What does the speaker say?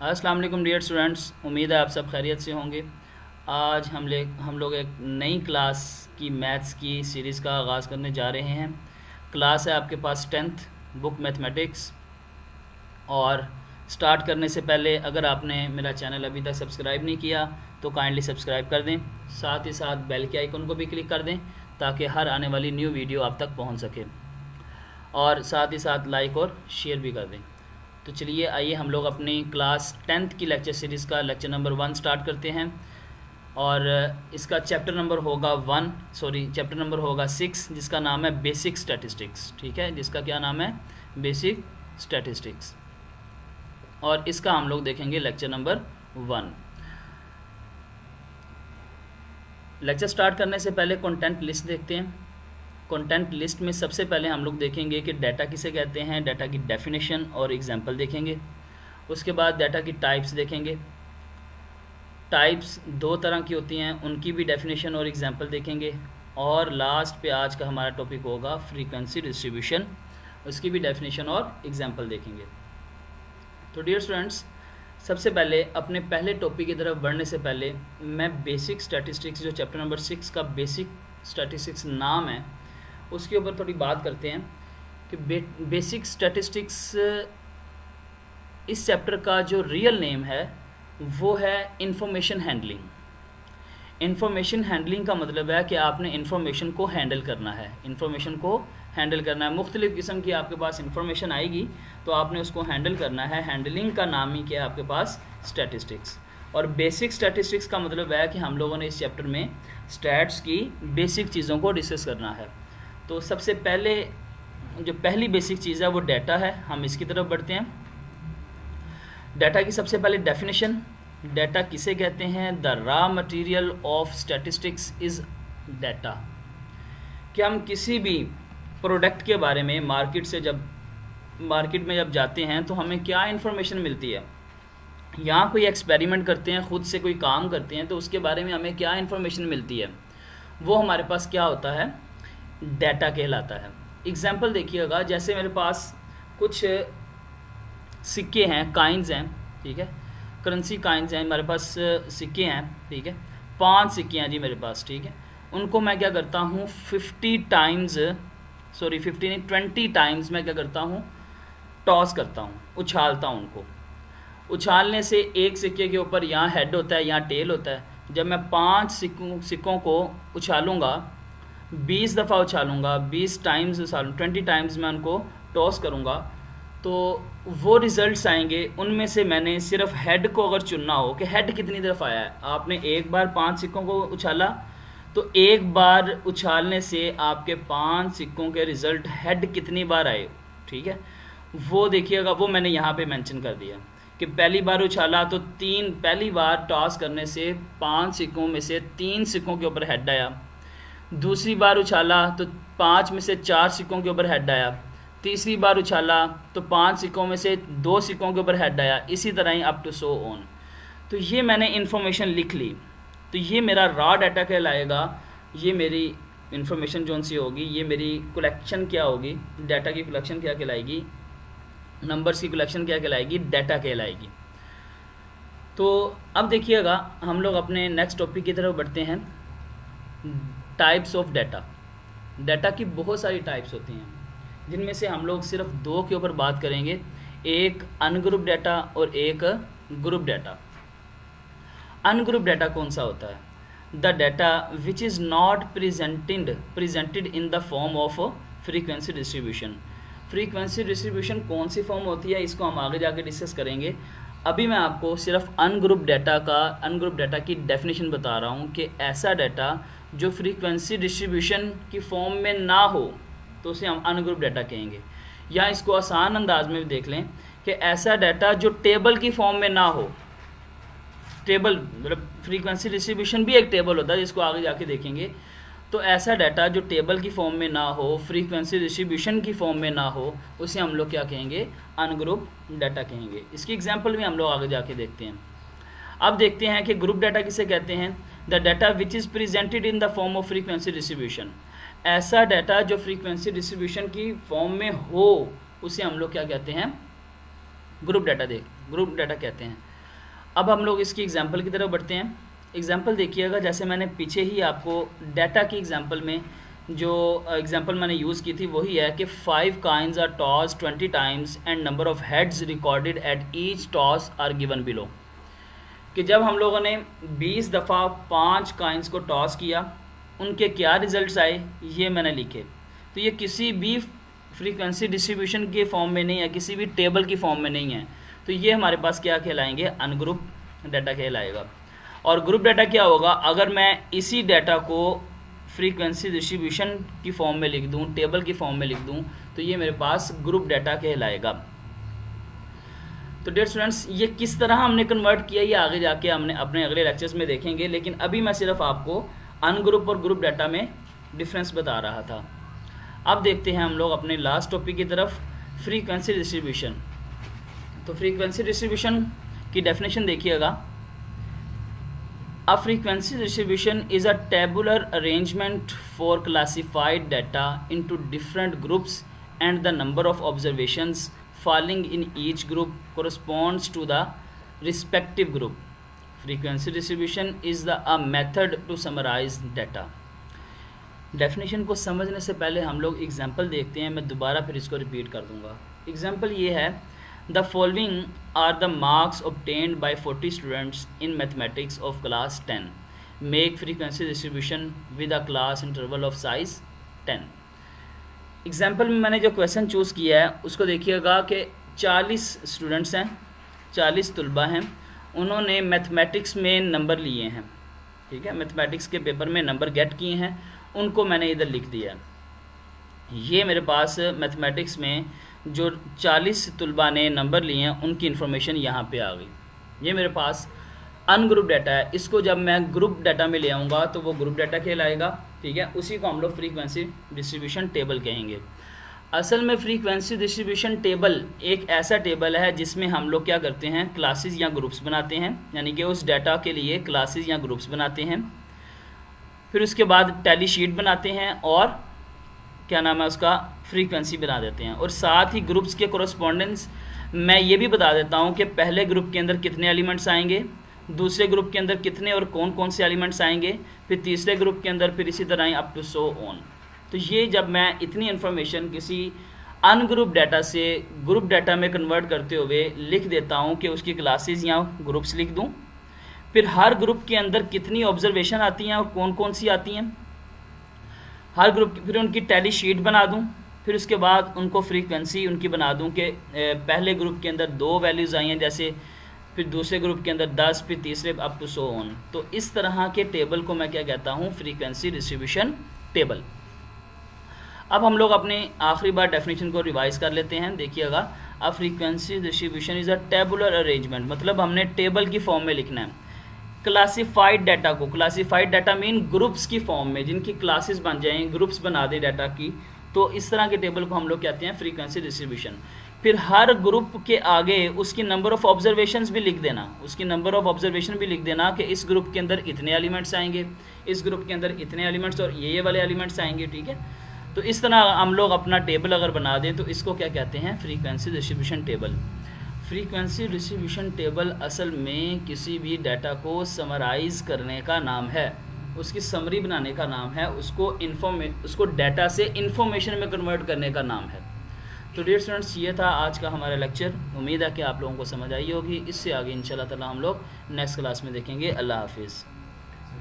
अस्सलाम वालेकुम dear students, उम्मीद है आप सब खैरियत से होंगे। आज हम लोग एक नई क्लास की मैथ्स की सीरीज़ का आगाज़ करने जा रहे हैं। क्लास है आपके पास 10th बुक मैथमेटिक्स। और स्टार्ट करने से पहले अगर आपने मेरा चैनल अभी तक सब्सक्राइब नहीं किया तो काइंडली सब्सक्राइब कर दें, साथ ही साथ बेल के आइकन को भी क्लिक कर दें ताकि हर आने वाली न्यू वीडियो आप तक पहुंच सके, और साथ ही साथ लाइक और शेयर भी कर दें। तो चलिए आइए हम लोग अपनी क्लास 10th की लेक्चर सीरीज़ का लेक्चर नंबर 1 स्टार्ट करते हैं। और इसका चैप्टर नंबर होगा 6, जिसका नाम है बेसिक स्टैटिस्टिक्स। ठीक है, जिसका क्या नाम है? Basic statistics. और इसका हम लोग देखेंगे लेक्चर नंबर 1। लेक्चर स्टार्ट करने से पहले कंटेंट लिस्ट देखते हैं। कंटेंट लिस्ट में सबसे पहले हम लोग देखेंगे कि डाटा किसे कहते हैं, डाटा की डेफिनेशन और एग्जांपल देखेंगे। उसके बाद डाटा की टाइप्स देखेंगे। टाइप्स 2 तरह की होती हैं, उनकी भी डेफिनेशन और एग्जांपल देखेंगे। और लास्ट पे आज का हमारा टॉपिक होगा फ्रीक्वेंसी डिस्ट्रीब्यूशन, उसकी भी डेफिनेशन और एग्जांपल देखेंगे। तो डियर स्टूडेंट्स, सबसे पहले अपने पहले टॉपिक की तरफ बढ़ने से पहले मैं बेसिक स्टैटिस्टिक्स, जो चैप्टर नंबर 6 का बेसिक स्टैटिस्टिक्स नाम है, उसके ऊपर थोड़ी बात करते हैं कि बेसिक स्टैटिस्टिक्स इस चैप्टर का जो रियल नेम है वो है इंफॉर्मेशन हैंडलिंग। इंफॉर्मेशन हैंडलिंग का मतलब है कि आपने इंफॉर्मेशन को हैंडल करना है। इंफॉर्मेशन को हैंडल करना है, मुख्तलिफ़ किस्म की आपके पास इंफॉर्मेशन आएगी तो आपने उसको हैंडल करना है। हैंडलिंग का नाम ही क्या है आपके पास? स्टैटिस्टिक्स। और बेसिक स्टैटिस्टिक्स का मतलब है कि हम लोगों ने इस चैप्टर में स्टैट्स की बेसिक चीज़ों को डिस्कस करना है। तो सबसे पहले जो पहली बेसिक चीज़ है वो डाटा है। हम इसकी तरफ बढ़ते हैं। डाटा की सबसे पहले डेफिनेशन। डाटा किसे कहते हैं? The raw material of statistics is data. कि हम किसी भी प्रोडक्ट के बारे में मार्केट में जब जाते हैं तो हमें क्या इन्फॉर्मेशन मिलती है, यहाँ कोई एक्सपेरिमेंट करते हैं, खुद से कोई काम करते हैं तो उसके बारे में हमें क्या इन्फॉर्मेशन मिलती है, वो हमारे पास क्या होता है? डाटा कहलाता है। एग्जाम्पल देखिएगा, जैसे मेरे पास कुछ सिक्के हैं, काइंस हैं, ठीक है, करेंसी काइंस हैं, हमारे पास सिक्के हैं, ठीक है, 5 सिक्के हैं जी मेरे पास, ठीक है। उनको मैं क्या करता हूँ 20 टाइम्स मैं क्या करता हूँ? टॉस करता हूँ, उछालता हूँ उनको। उछालने से एक सिक्के के ऊपर यहाँ हेड होता है, यहाँ टेल होता है। जब मैं 5 सिक्कों को उछालूँगा, 20 दफ़ा उछालूँगा, 20 टाइम्स उछालूँ, 20 टाइम्स मैं उनको टॉस करूँगा, तो वो रिज़ल्ट्स आएंगे। उनमें से मैंने सिर्फ हेड को अगर चुनना हो कि हेड कितनी तरफ आया है, आपने एक बार 5 सिक्कों को उछाला तो एक बार उछालने से आपके 5 सिक्कों के रिज़ल्ट हेड कितनी बार आए, ठीक है, वो देखिएगा। वो मैंने यहाँ पे मेंशन कर दिया कि पहली बार उछाला तो पहली बार टॉस करने से 5 सिक्कों में से 3 सिक्कों के ऊपर हेड आया। दूसरी बार उछाला तो 5 में से 4 सिक्कों के ऊपर हेड आया। तीसरी बार उछाला तो 5 सिक्कों में से 2 सिक्कों के ऊपर हेड आया। इसी तरह ही अप टू सो ऑन। तो ये मैंने इन्फॉर्मेशन लिख ली, तो ये मेरा रॉ डाटा कहलाएगा। ये मेरी इन्फॉर्मेशन जोन सी होगी, ये मेरी कलेक्शन क्या होगी? डाटा की कलेक्शन क्या कहलाएगी? नंबर्स की कलेक्शन क्या कहलाएगी? डाटा कहलाएगी। तो अब देखिएगा, हम लोग अपने नेक्स्ट टॉपिक की तरफ बढ़ते हैं। Types of data. डाटा की बहुत सारी टाइप्स होती हैं, जिनमें से हम लोग सिर्फ 2 के ऊपर बात करेंगे, एक अनग्रुप डाटा और एक ग्रुप डाटा। अनग्रुप डाटा कौन सा होता है? The data which is not presented in the form of frequency distribution. Frequency distribution कौन सी फॉर्म होती है, इसको हम आगे जाके डिस्कस करेंगे। अभी मैं आपको सिर्फ अनग्रुप डाटा की डेफिनेशन बता रहा हूँ कि ऐसा डाटा जो फ्रीक्वेंसी डिस्ट्रीब्यूशन की फॉर्म में ना हो तो उसे हम अनग्रुप डाटा कहेंगे। या इसको आसान अंदाज में भी देख लें कि ऐसा डाटा जो टेबल की फॉर्म में ना हो। टेबल मतलब फ्रीक्वेंसी डिस्ट्रीब्यूशन भी एक टेबल होता है, जिसको आगे जाके देखेंगे। तो ऐसा डाटा जो टेबल की फॉर्म में ना हो, फ्रीक्वेंसी डिस्ट्रीब्यूशन की फॉर्म में ना हो, उसे हम लोग क्या कहेंगे? अनग्रुप डाटा कहेंगे। इसकी एग्जांपल भी हम लोग आगे जाके देखते हैं। अब देखते हैं कि ग्रुप डाटा किसे कहते हैं। The data which is presented in the form of frequency distribution. ऐसा डाटा जो फ्रीक्वेंसी डिस्ट्रीब्यूशन की फॉर्म में हो, उसे हम लोग क्या कहते हैं? ग्रुप डाटा कहते हैं। अब हम लोग इसकी एग्जांपल की तरफ बढ़ते हैं। एग्जांपल देखिएगा, जैसे मैंने पीछे ही आपको डाटा की एग्जांपल में जो एग्जांपल मैंने यूज़ की थी वही है कि 5 coins are toss 20 times and number of heads recorded at each toss are given below. कि जब हम लोगों ने 20 दफ़ा 5 काइंस को टॉस किया, उनके क्या रिजल्ट्स आए ये मैंने लिखे। तो ये किसी भी फ्रीक्वेंसी डिस्ट्रीब्यूशन के फॉर्म में नहीं है, किसी भी टेबल की फॉर्म में नहीं है। तो ये हमारे पास क्या कहलाएंगे, अनग्रुप डाटा कहलाएगा। और ग्रुप डाटा क्या होगा, अगर मैं इसी डाटा को फ्रीक्वेंसी डिस्ट्रीब्यूशन की फॉर्म में लिख दूं, टेबल की फॉर्म में लिख दूं, तो ये मेरे पास ग्रुप डाटा कहलाएगा। तो डियर स्टूडेंट्स, ये किस तरह हमने कन्वर्ट किया ये आगे जाके हमने अपने अगले लेक्चर्स में देखेंगे, लेकिन अभी मैं सिर्फ आपको अनग्रुप और ग्रुप डाटा में डिफरेंस बता रहा था। अब देखते हैं हम लोग अपने लास्ट टॉपिक की तरफ, फ्रीक्वेंसी डिस्ट्रीब्यूशन। तो फ्रीक्वेंसी डिस्ट्रीब्यूशन की डेफिनेशन देखिएगा। A frequency distribution is a tabular arrangement for classified data into different groups and the number of observations falling in each group corresponds to the respective group. Frequency distribution is a method to summarize data. Definition को समझने से पहले हम लोग example देखते हैं। मैं दोबारा फिर इसको रिपीट कर दूंगा। एग्जाम्पल ये है, The following are the marks obtained by 40 students in mathematics of class 10. Make frequency distribution with a class interval of size 10. Example में मैंने जो क्वेश्चन चूज़ किया है उसको देखिएगा कि 40 स्टूडेंट्स हैं, 40 तलबा हैं, उन्होंने मैथमेटिक्स में नंबर लिए हैं। ठीक है, मैथमेटिक्स के पेपर में नंबर गेट किए हैं, उनको मैंने इधर लिख दिया। ये मेरे पास मैथमेटिक्स में जो 40 तलबा ने नंबर लिए हैं उनकी इन्फॉर्मेशन यहाँ पे आ गई। ये मेरे पास अनग्रुप डाटा है। इसको जब मैं ग्रुप डाटा में ले आऊँगा तो वो ग्रुप डाटा कहलाएगा। ठीक है, उसी को हम लोग फ्रीक्वेंसी डिस्ट्रीब्यूशन टेबल कहेंगे। असल में फ्रीक्वेंसी डिस्ट्रीब्यूशन टेबल एक ऐसा टेबल है जिसमें हम लोग क्या करते हैं, क्लासेस या ग्रुप्स बनाते हैं, यानी कि उस डाटा के लिए क्लासेस या ग्रुप्स बनाते हैं। फिर उसके बाद टैली शीट बनाते हैं और क्या नाम है उसका, फ्रीक्वेंसी बना देते हैं। और साथ ही ग्रुप्स के कोरस्पॉन्डेंस मैं ये भी बता देता हूँ कि पहले ग्रुप के अंदर कितने एलिमेंट्स आएंगे, दूसरे ग्रुप के अंदर कितने और कौन कौन से एलिमेंट्स आएंगे, फिर तीसरे ग्रुप के अंदर, फिर इसी तरह अप टू सो ऑन। तो ये जब मैं इतनी इन्फॉर्मेशन किसी अनग्रुप डाटा से ग्रुप डाटा में कन्वर्ट करते हुए लिख देता हूँ कि उसकी क्लासेस या ग्रुप्स लिख दूँ, फिर हर ग्रुप के अंदर कितनी ऑब्जर्वेशन आती हैं और कौन कौन सी आती हैं, हर ग्रुप की फिर उनकी टैली शीट बना दूं, फिर उसके बाद उनको फ्रीक्वेंसी उनकी बना दूं कि पहले ग्रुप के अंदर 2 वैल्यूज़ आई हैं जैसे, फिर दूसरे ग्रुप के अंदर 10, फिर तीसरे अप टू सो ऑन। तो इस तरह के टेबल को मैं क्या कहता हूं, फ्रीक्वेंसी डिस्ट्रीब्यूशन टेबल। अब हम लोग अपने आखिरी बार डेफिनेशन को रिवाइज कर लेते हैं। देखिएगा, a frequency distribution is a tabular arrangement, मतलब हमने टेबल की फॉर्म में लिखना है। क्लासिफाइड डाटा को, क्लासिफाइड डाटा मीन ग्रुप्स की फॉर्म में, जिनकी क्लासेस बन जाएं, ग्रुप्स बना दें डाटा की, तो इस तरह के टेबल को हम लोग कहते हैं फ्रीक्वेंसी डिस्ट्रीब्यूशन। फिर हर ग्रुप के आगे उसकी नंबर ऑफ ऑब्जर्वेशंस भी लिख देना, उसकी नंबर ऑफ ऑब्जर्वेशन भी लिख देना कि इस ग्रुप के अंदर इतने एलिमेंट्स आएंगे, इस ग्रुप के अंदर इतने एलिमेंट्स और ये वाले एलिमेंट्स आएंगे। ठीक है, तो इस तरह हम लोग अपना टेबल अगर बना दें तो इसको क्या कहते हैं, frequency distribution table. Frequency distribution table असल में किसी भी डाटा को समराइज़ करने का नाम है, उसकी समरी बनाने का नाम है, उसको डाटा से इंफॉर्मेशन में कन्वर्ट करने का नाम है। तो डियर स्टूडेंट्स, ये था आज का हमारा लेक्चर। उम्मीद है कि आप लोगों को समझ आई होगी। इससे आगे इंशाल्लाह ताला हम लोग नेक्स्ट क्लास में देखेंगे। अल्लाह हाफिज़।